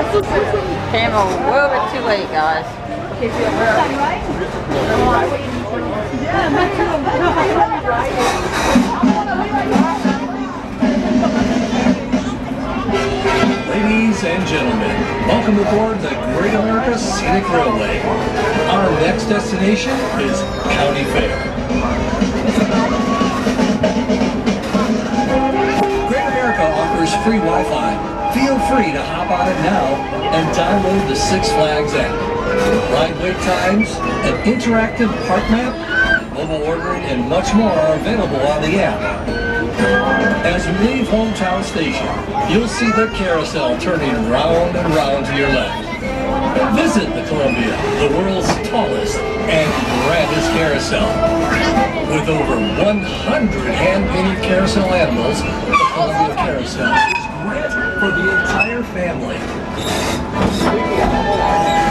Came a little bit too late, guys. Ladies and gentlemen, welcome aboard the Great America Scenic Railway. Our next destination is County Fair. Great America offers free Wi-Fi. Feel free to hop on it now and download the Six Flags app. Ride wait times, an interactive park map, mobile ordering, and much more are available on the app. As we leave Hometown Station, you'll see the carousel turning round and round to your left. Visit the Columbia, the world's tallest and grandest carousel. With over 100 hand-painted carousel animals, the Columbia Carousel is great for the entire family.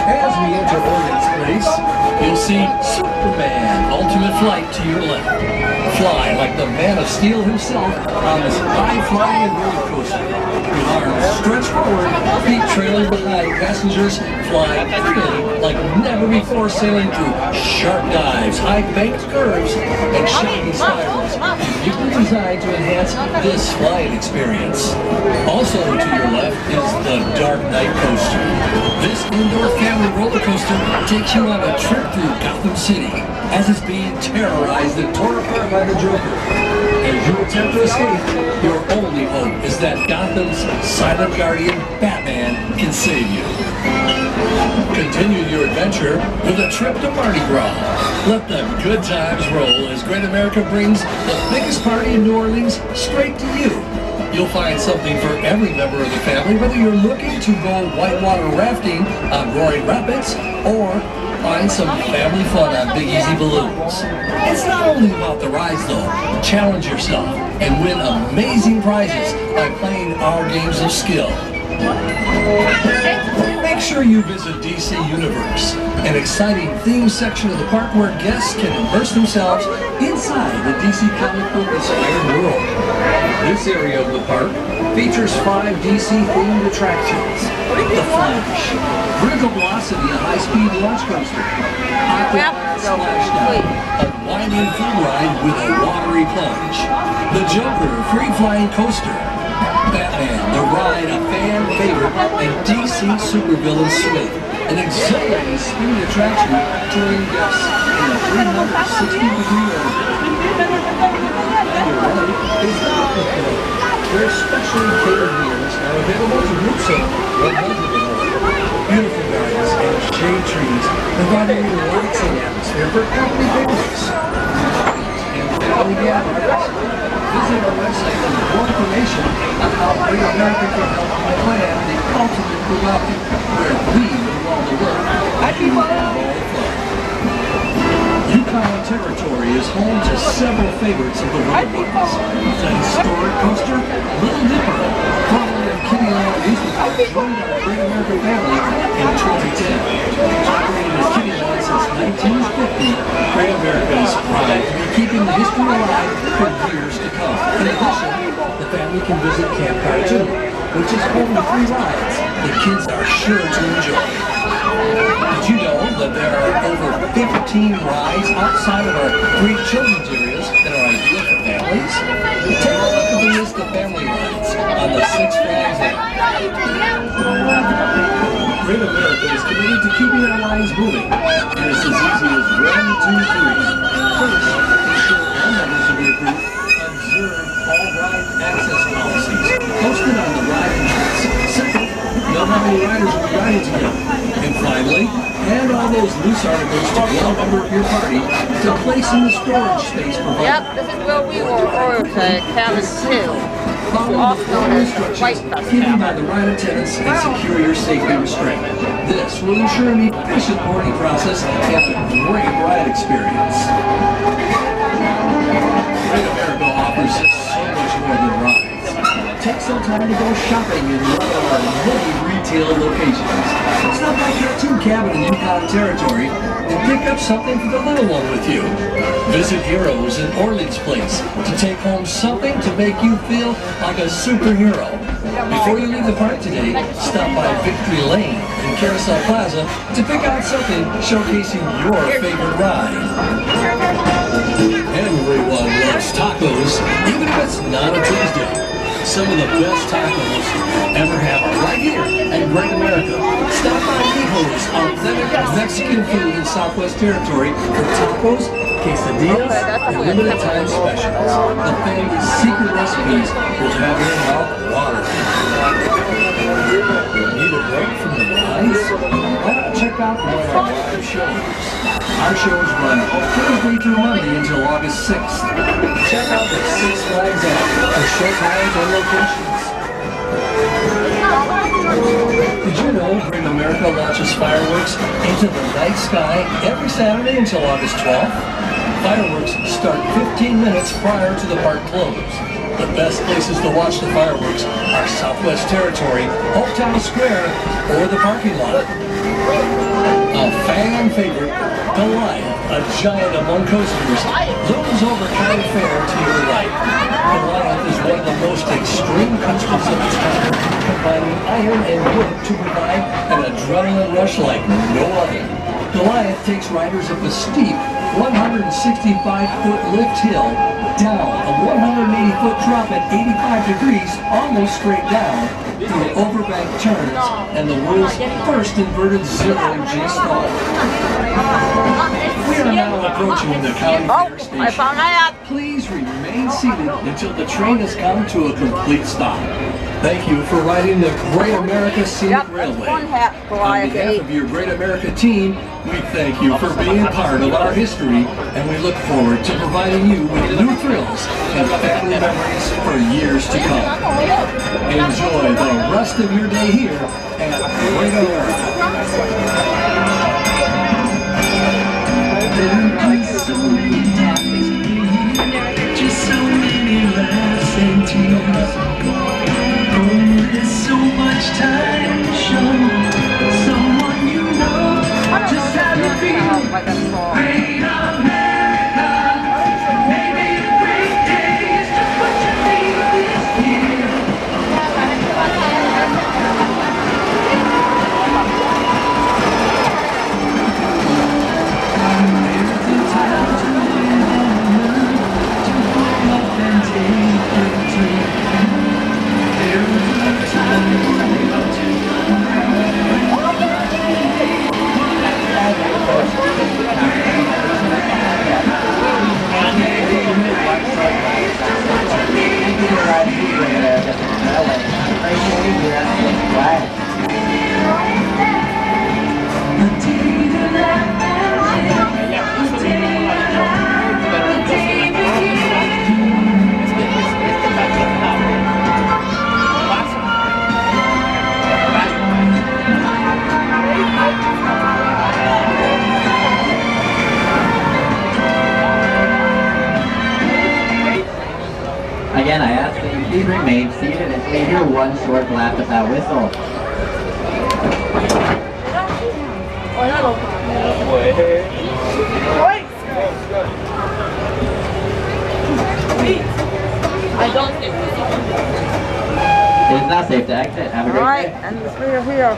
As we enter Oregon's Place, you'll see Superman Ultimate Flight to your left. Fly like the Man of Steel himself on this high-flying roller coaster. With arms stretched forward, feet trailing behind passengers, fly freely like never before, sailing through sharp dives, high-banked curves, and shiny spirals, uniquely designed to enhance this flying experience. Also to your left is the Dark Knight Coaster. This indoor family roller coaster takes you on a trip through Gotham City as it's being terrorized and torn apart by the Joker. As you attempt to escape, your only hope is that Gotham's silent guardian, Batman, can save you. Continue your adventure with a trip to Mardi Gras. Let the good times roll as Great America brings the biggest party in New Orleans straight to you. You'll find something for every member of the family, whether you're looking to go whitewater rafting on Roaring Rapids or find some family fun on Big Easy Balloons. It's not only about the rides though. Challenge yourself and win amazing prizes by playing our games of skill. Make sure you visit DC Universe, an exciting theme section of the park where guests can immerse themselves inside the DC comic book inspired world. This area of the park features 5 DC-themed attractions. The Flash, Vertical Velocity, a high-speed launch coaster, Aqua Splashdown, a winding food ride with a watery plunge, the Joker free-flying coaster, Batman, the ride, a fan favorite, and DC supervillain swing, an exhilarating speed attraction touring guests in a 360-degree orbit. On your right is the Epic Hill, where specially catered meals are available to groups of 100 or more. Beautiful gardens and shade trees providing a relaxing atmosphere for company families and family gatherings. Visit our website for more information on how Great America can help you plan the ultimate group outing, where we do all the work and you have all the fun. Yukon Territory is home to several favorites of the road ones. The historic coaster, Little Dipper, formerly of Kitty Land Amusement Park, joined our Great America family in 2010. Operating as Kitty Land since 1950, Great America is proud to be keeping the history alive for years to come. In addition, the family can visit Camp Cartoon, which is home to 3 rides the kids are sure to enjoy. Did you know that there are over 15 rides outside of our 3 children's areas that are ideal for families? Take a look at the list of family rides on the Six Flags app. Great America is committed to keeping our lives moving, and it's as easy as 1, 2, 3. First, ensure all members of your group observe all ride access policies posted on the ride entrance. Second, know how many riders will be riding together. And finally, hand all those loose articles to one member of your party to place in the storage space provided. Yep, this is where we will order to cabin 2. Follow the full instructions given by the ride attendants and secure your safety restraint. This will ensure an efficient boarding process and a great ride experience. Great America offers so much more than rides. Take some time to go shopping in one of our many retail locations. Stop by Cartoon Cabin in Yukon Territory and pick up something for the little one with you. Visit Heroes in Orleans Place to take home something to make you feel like a superhero. Before you leave the park today, stop by Victory Lane and Carousel Plaza to pick out something showcasing your favorite ride. Everyone loves tacos, even if it's not a Tuesday. Some of the best tacos ever have are right here at Great America. Stop by Hijo's authentic Mexican food in Southwest Territory for tacos, quesadillas, and limited time specials. The family's secret recipes will have your mouth watering. Need a break from the rides? Why not check out one of our live shows? Our shows run Thursday through Monday until August 6th. Check out the Six Flags app for show times and locations. Did you know Great America launches fireworks into the night sky every Saturday until August 12th? Fireworks start 15 minutes prior to the park close. The best places to watch the fireworks are Southwest Territory, Hometown Square, or the parking lot. A fan favorite, Goliath, a giant among coasters, looms over County Fair to your right. Goliath is one of the most extreme coasters of its kind, combining iron and wood to provide an adrenaline rush like no other. Goliath takes riders up a steep 165-foot lift hill, down a 180-foot drop at 85 degrees, almost straight down, through overbank turns, and the world's first inverted zero-G stall. We are now approaching the County Fair station. I found that. Please remain seated until the train has come to a complete stop. Thank you for riding the Great America Scenic Railway. On behalf of your Great America team, we thank you for being part of our history, and we look forward to providing you with new thrills and family memories for years to come. Enjoy the rest of your day here at Great America. So many days, just so many laughs and tears. Oh, there's so much time to show someone you know just how you feel. Great America, maybe a great day is just what you need this year. Again, I ask that you please remain seated until you hear one short blast of that whistle. It is now safe to exit. Have a great day. And the three are here.